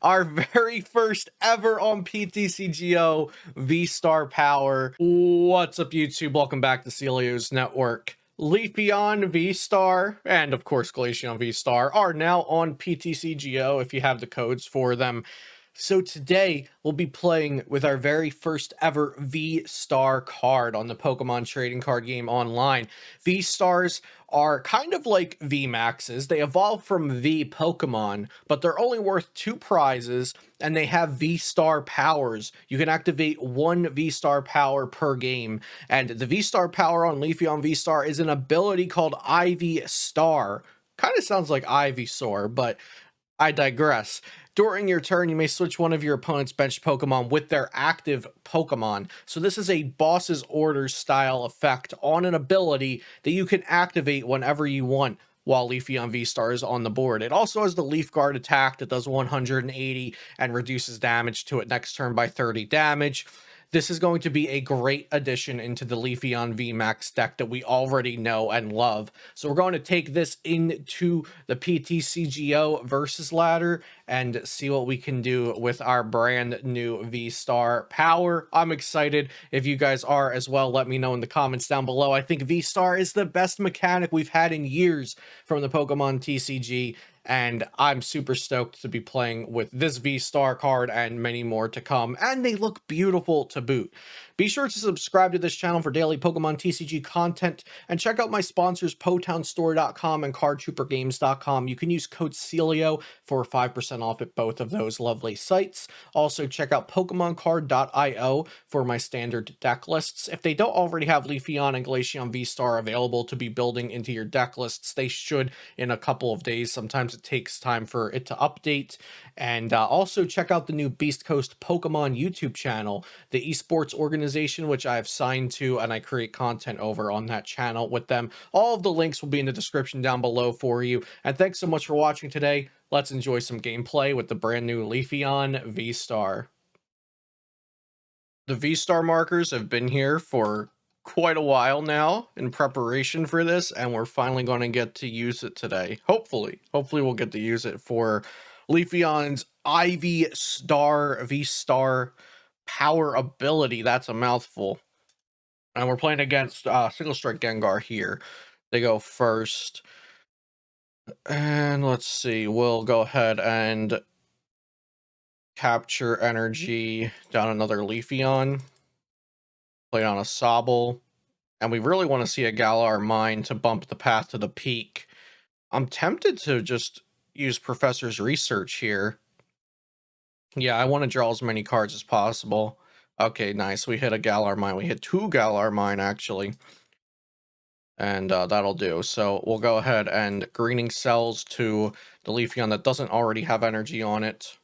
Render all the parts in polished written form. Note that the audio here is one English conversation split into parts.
Our very first ever on PTCGO VSTAR power. What's up, YouTube? Welcome back to Celios Network. Leafeon VSTAR and of course Glaceon VSTAR are now on PTCGO if you have the codes for them. So today we'll be playing with our very first ever VSTAR card on the Pokemon trading card game online. VSTARs are kind of like VMAXs. They evolve from V Pokemon, but they're only worth 2 prizes and they have VSTAR powers. You can activate 1 VSTAR power per game, and the VSTAR power on Leafeon VSTAR is an ability called Ivy Star. Kind of sounds like Ivysaur, but I digress. During your turn, you may switch one of your opponent's benched Pokemon with their active Pokemon. So this is a boss's orders style effect on an ability that you can activate whenever you want while Leafeon VSTAR is on the board. It also has the Leaf Guard attack that does 180 and reduces damage to it next turn by 30 damage. This is going to be a great addition into the Leafeon VMAX deck that we already know and love. So we're going to take this into the PTCGO versus ladder and see what we can do with our brand new VSTAR power. I'm excited. If you guys are as well, let me know in the comments down below. I think VSTAR is the best mechanic we've had in years from the Pokemon TCG, and I'm super stoked to be playing with this VSTAR card and many more to come, and they look beautiful to boot. Be sure to subscribe to this channel for daily Pokemon TCG content, and check out my sponsors PotownStore.com and CardTrooperGames.com. You can use code CELIO for 5% off at both of those lovely sites. Also, check out PokemonCard.io for my standard deck lists. If they don't already have Leafeon and Glaceon VSTAR available to be building into your deck lists, they should in a couple of days. Sometimes it takes time for it to update. And also check out the new Beast Coast Pokemon YouTube channel, the esports organization, which I've signed to, and I create content over on that channel with them. All of the links will be in the description down below for you. And thanks so much for watching today. Let's enjoy some gameplay with the brand new Leafeon VSTAR. The VSTAR markers have been here for quite a while now in preparation for this, and we're finally going to get to use it today. Hopefully we'll get to use it for Leafeon's Ivy Star VSTAR power ability. That's a mouthful. And we're playing against Single Strike Gengar here. They go first. And let's see, we'll go ahead and Capture Energy down another Leafeon. Play on a Sobble. And we really want to see a Galar Mine to bump the path to the peak. I'm tempted to just use Professor's Research here. Yeah, I want to draw as many cards as possible. Okay, nice. We hit a Galar Mine. We hit 2 Galar Mine, actually. And that'll do. So we'll go ahead and greening cells to the Leafeon that doesn't already have energy on it.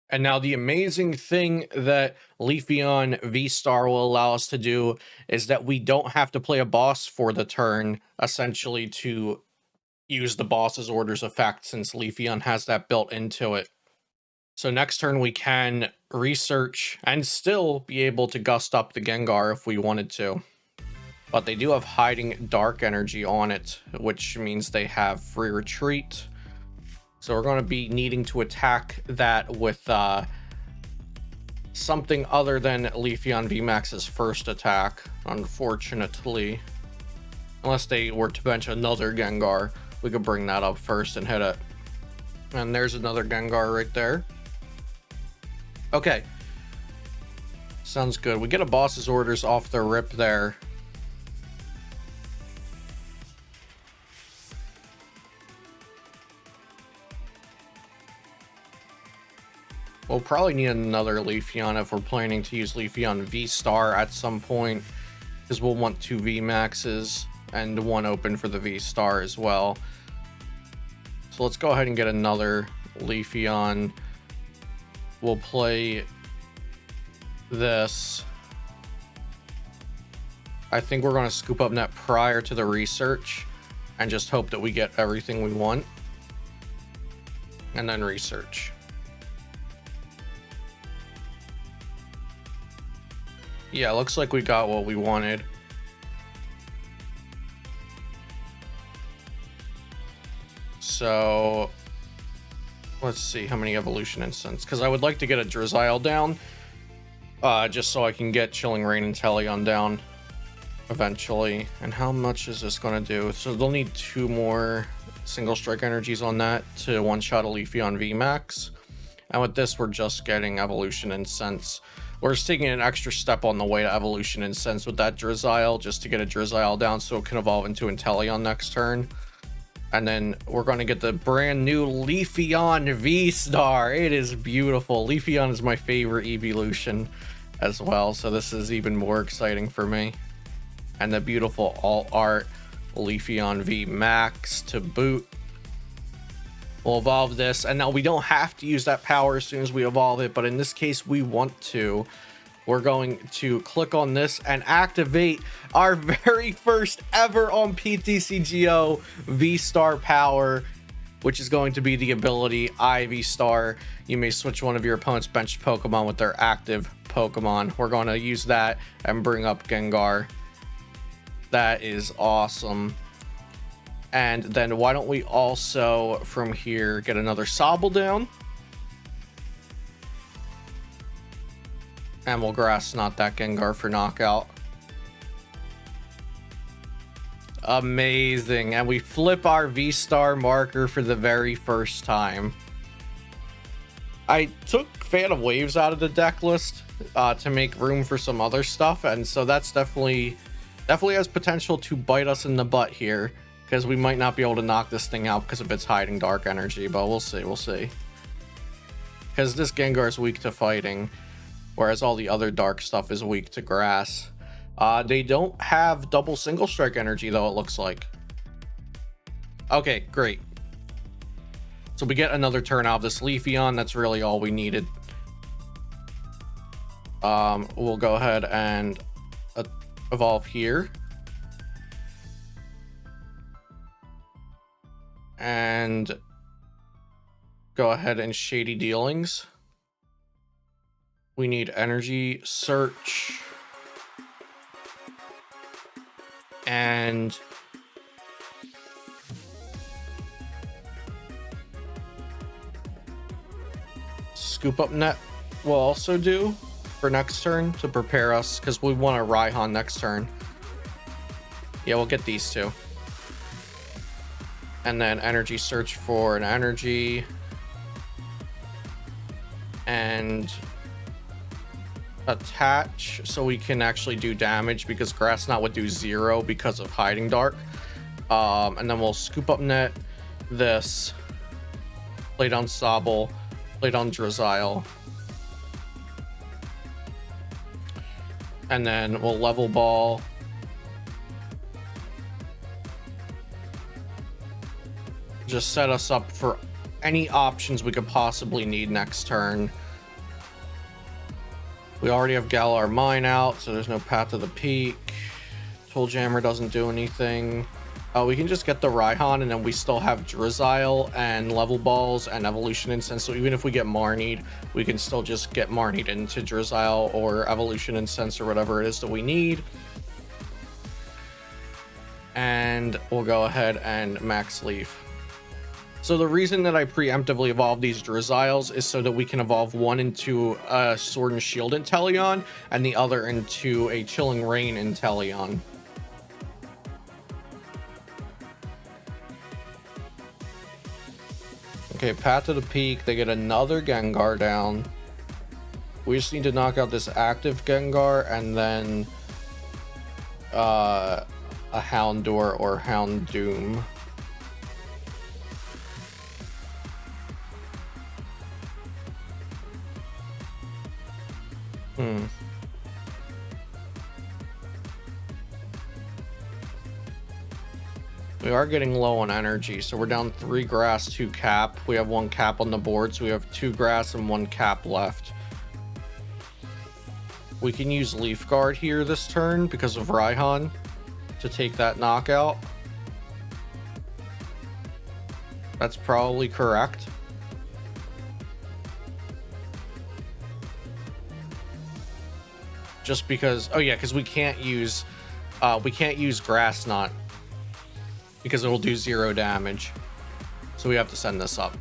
And now the amazing thing that Leafeon VSTAR will allow us to do is that we don't have to play a boss for the turn, essentially, to use the boss's orders effect, since Leafeon has that built into it. So next turn we can research and still be able to gust up the Gengar if we wanted to. But they do have hiding dark energy on it, which means they have free retreat. So we're going to be needing to attack that with something other than Leafeon VMAX's first attack, unfortunately. Unless they were to bench another Gengar, we could bring that up first and hit it. And there's another Gengar right there. Okay. Sounds good. We get a boss's orders off the rip there. We'll probably need another Leafeon if we're planning to use Leafeon VSTAR at some point, because we'll want 2 VMAXs and 1 open for the VSTAR as well. So let's go ahead and get another Leafeon. We'll play this. I think we're going to Scoop Up Net prior to the research and just hope that we get everything we want. And then research. Yeah, looks like we got what we wanted. So let's see how many Evolution Incense, because I would like to get a Drizzile down, just so I can get Chilling Reign Inteleon down eventually. And how much is this going to do? So they'll need 2 more single strike energies on that to one-shot a Leafeon VMAX. And with this, we're just getting Evolution Incense. We're just taking an extra step on the way to Evolution Incense with that Drizzile, just to get a Drizzile down so it can evolve into Inteleon next turn. And then we're going to get the brand new Leafeon VSTAR. It is beautiful. Leafeon is my favorite evolution as well, so this is even more exciting for me. And the beautiful alt art Leafeon VMAX to boot. We'll evolve this, and now we don't have to use that power as soon as we evolve it, but in this case we want to. We're going to click on this and activate our very first ever on PTCGO VSTAR power, which is going to be the ability VSTAR. You may switch one of your opponent's benched Pokemon with their active Pokemon. We're going to use that and bring up Gengar. That is awesome. And then why don't we also from here get another Sobble down, and we'll Grass Knot that Gengar for knockout. Amazing. And we flip our VSTAR marker for the very first time. I took Fan of Waves out of the deck list to make room for some other stuff, and so that's definitely has potential to bite us in the butt here, because we might not be able to knock this thing out because of its hiding dark energy, but we'll see. Because this Gengar is weak to fighting, whereas all the other dark stuff is weak to grass. They don't have double single strike energy though, it looks like. Okay, great. So we get another turn out of this Leafeon. That's really all we needed. We'll go ahead and evolve here. And go ahead and Shady Dealings. We need Energy Search and Scoop Up Net will also do for next turn to prepare us, because we want a Raihan next turn. Yeah, we'll get these two. And then Energy Search for an energy. And attach so we can actually do damage, because Grass Knot would do 0 because of hiding dark. And then we'll Scoop Up Net this, play down Sobble, play down Drizzile, and then we'll Level Ball just set us up for any options we could possibly need next turn. We already have Galar Mine out, so there's no Path to the Peak. Tool Jammer doesn't do anything. We can just get the Raihan, and then we still have Drizzile and Level Balls and Evolution Incense. So even if we get Marnied, we can still just get Marnied into Drizzile or Evolution Incense or whatever it is that we need. And we'll go ahead and max Leaf. So the reason that I preemptively evolve these Drizziles is so that we can evolve one into a Sword and Shield Inteleon and the other into a Chilling Reign Inteleon. Okay, Path to the Peak, they get another Gengar down. We just need to knock out this active Gengar and then a Houndour or Houndoom. We are getting low on energy, so we're down 3 grass, 2 cap. We have 1 cap on the board, so we have 2 grass and 1 cap left. We can use Leaf Guard here this turn because of Raihan to take that knockout. That's probably correct. Just because, oh yeah, because we can't use Grass Knot because it will do 0 damage. So we have to send this up.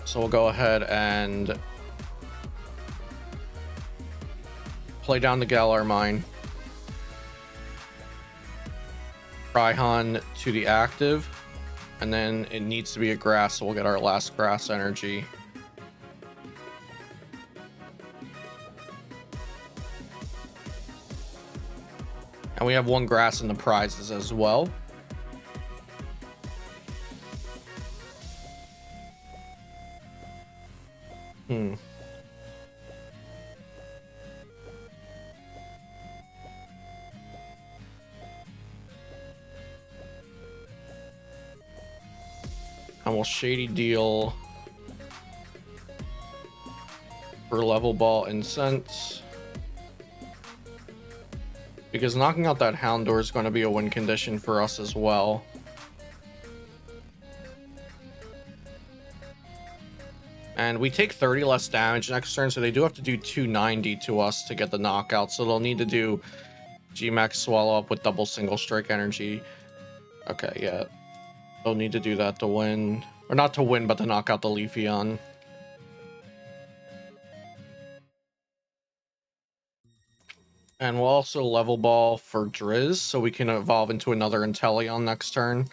So we'll go ahead and play down the Galar Mine. Raihan to the active, and then it needs to be a grass, so we'll get our last grass energy. And we have one grass in the prizes as well. And we'll shady deal for Level Ball Incense, because knocking out that Houndour is going to be a win condition for us as well. And we take 30 less damage next turn, so they do have to do 290 to us to get the knockout. So they'll need to do GMAX Swallow Up with double single strike energy. Okay, yeah. They'll need to do that to win. Or not to win, but to knock out the Leafeon. And we'll also level ball for Driz, so we can evolve into another Inteleon next turn.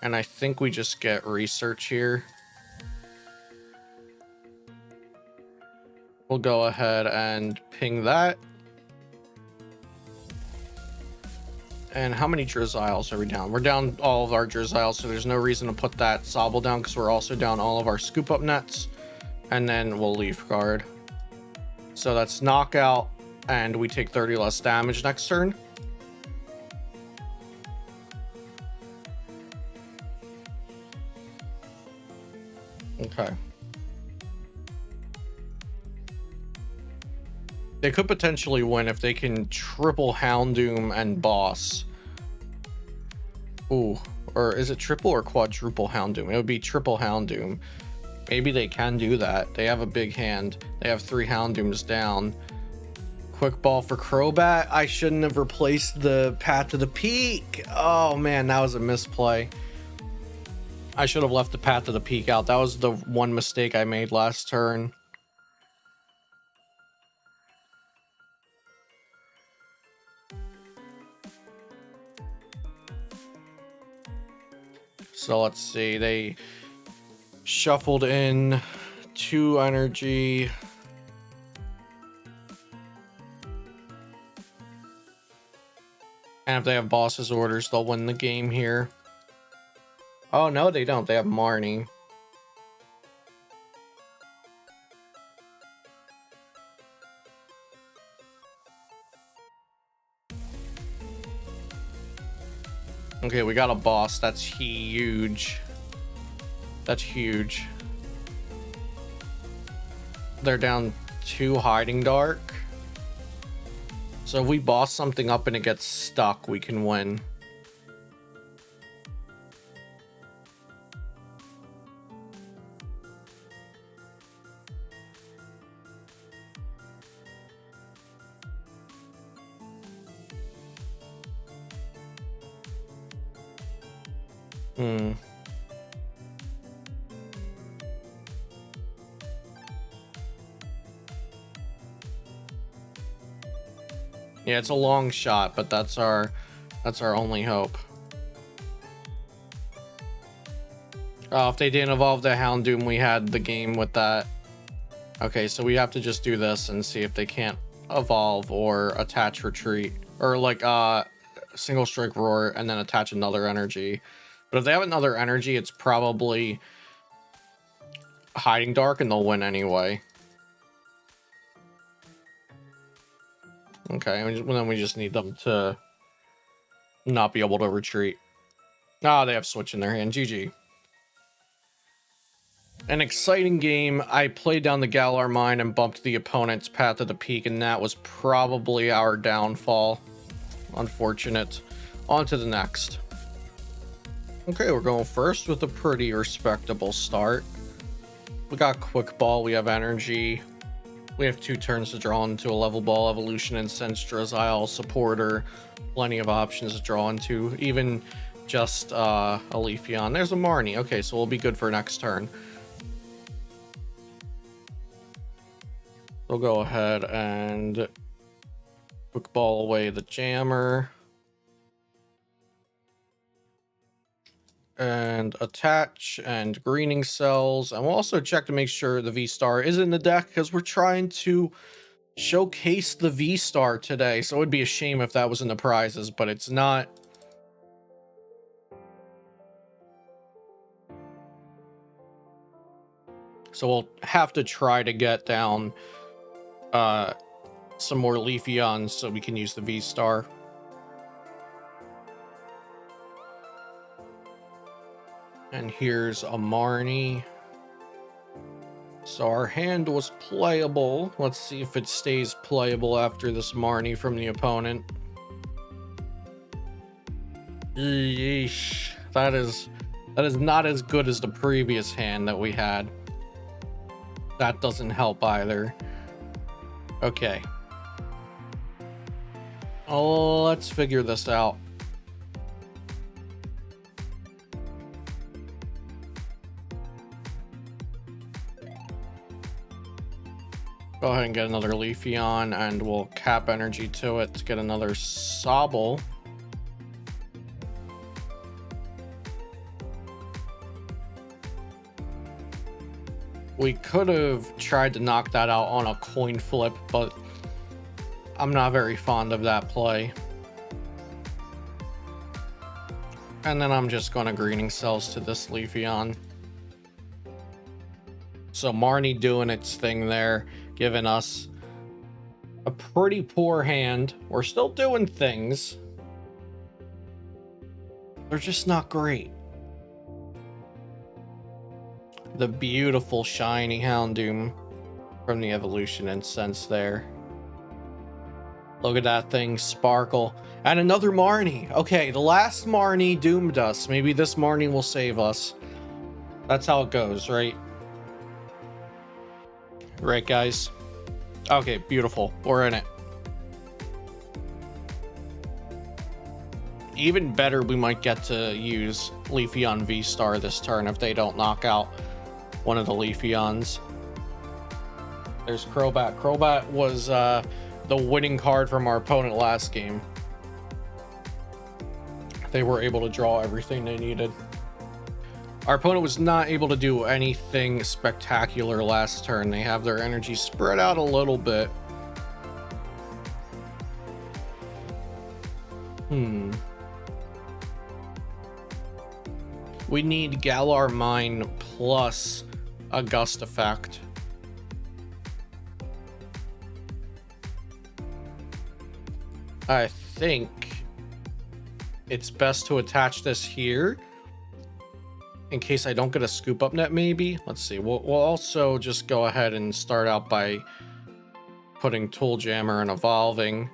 And I think we just get research here. We'll go ahead and ping that. And how many Drizziles are we down? We're down all of our Drizziles, so there's no reason to put that Sobble down, because we're also down all of our Scoop Up Nets. And then we'll Leaf Guard. So that's knockout, and we take 30 less damage next turn. Okay. They could potentially win if they can triple Houndoom and Boss. Ooh, or is it triple or quadruple Houndoom? It would be triple Houndoom. Maybe they can do that. They have a big hand. They have 3 Houndooms down. Quick ball for Crobat. I shouldn't have replaced the Path to the Peak. Oh man, that was a misplay. I should have left the Path to the Peak out. That was the one mistake I made last turn. So let's see, they shuffled in 2 energy. And if they have boss's orders, they'll win the game here. Oh no, they don't. They have Marnie. Okay, we got a boss. That's huge. That's huge. They're down 2 Hiding Dark. So if we boss something up and it gets stuck, we can win. Yeah, it's a long shot, but that's our only hope. Oh, if they didn't evolve the Houndoom, we had the game with that. Okay, so we have to just do this and see if they can't evolve or attach retreat, or like single strike roar and then attach another energy. But if they have another energy, it's probably Hiding Dark and they'll win anyway. Okay, and then we just need them to not be able to retreat. Ah, they have Switch in their hand. GG. An exciting game. I played down the Galar Mine and bumped the opponent's Path to the Peak, and that was probably our downfall. Unfortunate. On to the next. Okay, we're going first with a pretty respectable start. We got Quick Ball, we have Energy, We have 2 turns to draw into a Level Ball, Evolution Incense, Drizzile, Supporter. Plenty of options to draw into, even just a Leafeon. There's a Marnie. Okay, so we'll be good for next turn. We'll go ahead and quick ball away the jammer. And attach and greening cells. And we'll also check to make sure the VSTAR is in the deck, because we're trying to showcase the VSTAR today. So it would be a shame if that was in the prizes, but it's not. So we'll have to try to get down some more Leafeons so we can use the VSTAR. And here's a Marnie. So our hand was playable. Let's see if it stays playable after this Marnie from the opponent. Yeesh. That is not as good as the previous hand that we had. That doesn't help either. Okay. Oh, let's figure this out. Go ahead and get another Leafeon, and we'll cap energy to it to get another Sobble. We could have tried to knock that out on a coin flip, but I'm not very fond of that play. And then I'm just going to greening cells to this Leafeon. So Marnie doing its thing there, giving us a pretty poor hand. We're still doing things. They're just not great. The beautiful shiny Houndoom from the Evolution Incense there. Look at that thing sparkle. And another Marnie. Okay, the last Marnie doomed us. Maybe this Marnie will save us. That's how it goes, right? Right, guys? Okay, beautiful. We're in it. Even better, we might get to use Leafeon VSTAR this turn if they don't knock out one of the Leafeons. There's Crobat. Crobat was the winning card from our opponent last game. They were able to draw everything they needed. Our opponent was not able to do anything spectacular last turn. They have their energy spread out a little bit. We need Galar Mine plus a Gust effect. I think it's best to attach this here in case I don't get a Scoop Up Net, maybe. Let's see. We'll also just go ahead and start out by putting Tool Jammer and evolving.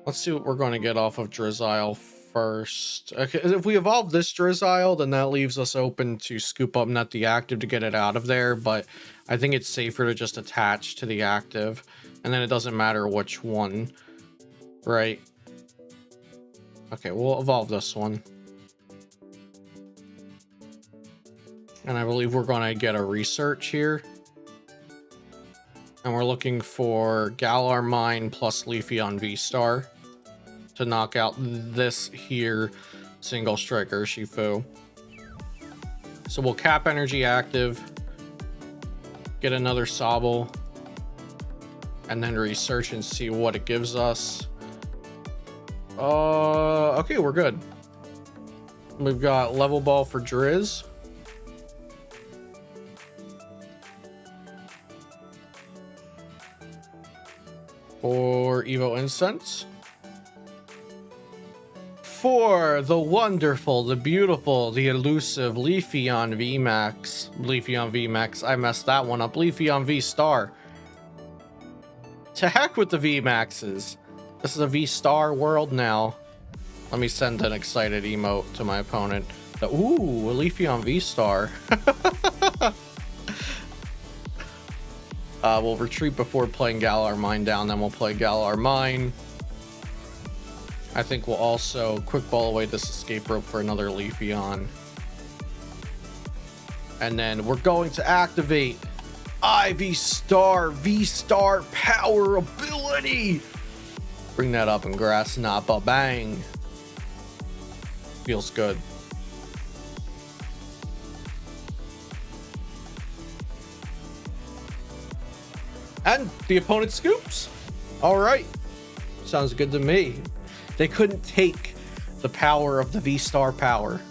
Let's see what we're going to get off of Drizzile first. Okay, if we evolve this Drizzile, then that leaves us open to Scoop Up Net the active to get it out of there, but I think it's safer to just attach to the active, and then it doesn't matter which one, right? Okay, we'll evolve this one. And I believe we're going to get a research here. And we're looking for Galar Mine plus Leafeon VSTAR to knock out this here single striker Shifu. So we'll cap energy active, get another Sobble, and then research and see what it gives us. Okay, we're good. We've got Level Ball for Driz. For Evo Incense. For the wonderful, the beautiful, the elusive Leafeon VMAX. Leafeon VMAX. I messed that one up. Leafeon VSTAR. To heck with the VMAXs. This is a VSTAR world now. Let me send an excited emote to my opponent. Ooh, a Leafeon VSTAR. We'll retreat before playing Galar Mine down, then we'll play Galar Mine. I think we'll also quick ball away this Escape Rope for another Leafeon. And then we're going to activate VSTAR power ability. Bring that up and Grass Nappa. Bang. Feels good. And the opponent scoops. All right. Sounds good to me. They couldn't take the power of the VSTAR power.